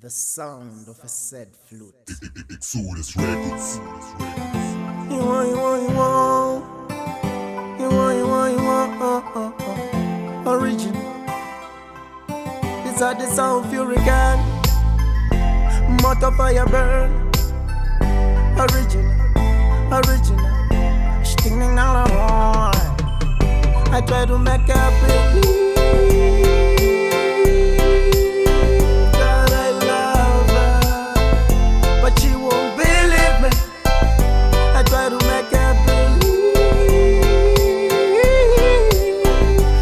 The sound of a sad flute. Xsodus Records. You want, you want, you want. You want, you want, you want. Original. These are the Sulphuric and motor fire burn. Original. Original. Stinging all around. I try to make her believe that I love her, but she won't believe me. I try to make her believe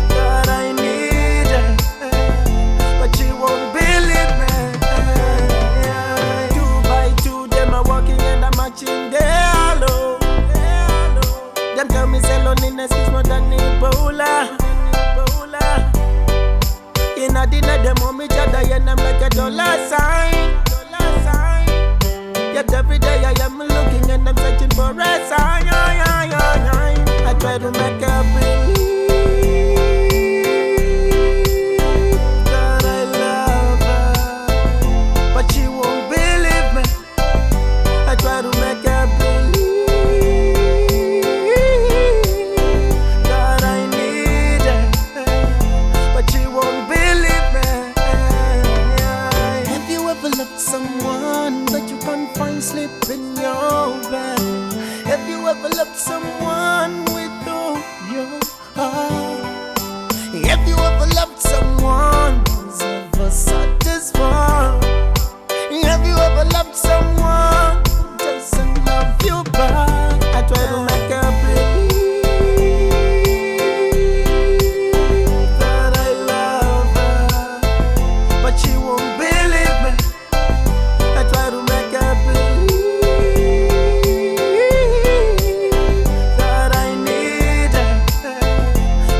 that I need her, but she won't believe me. 2 by 2, them are walking and I'm matching their hello. Them tell me say loneliness is more than Ebola. In a dinner, them want me to die and I'm like a dollar sign. Yet every day I am looking and I'm searching for a sign. I try to make her believe that I love her, but she won't believe me. I try to make her believe that I need her, but she won't believe me. Have you ever loved someone but you can't find sleep in your bed? Have you ever loved someone with all your heart? Have you ever loved someone who's ever satisfied? Have you ever loved someone who doesn't love you back? I try to make her believe that I love her, but she won't believe me. I try to make her believe that I need her,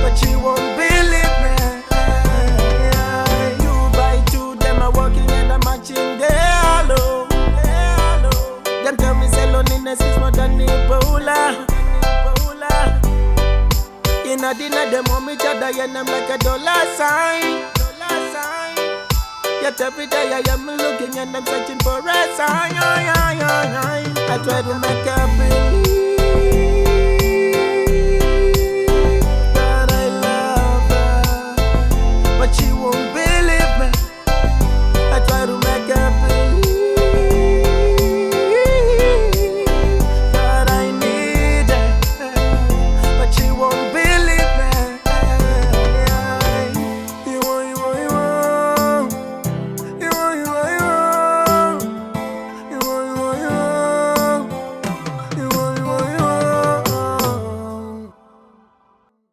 but she won't believe me. 2 by 2, them are walking and I'm matching their hello. Them tell me say loneliness is more than Ebola. In a dinner, them want me to die and I'm like a dollar sign. Yet every day I am looking and I'm searching for a sign. I try to make her believe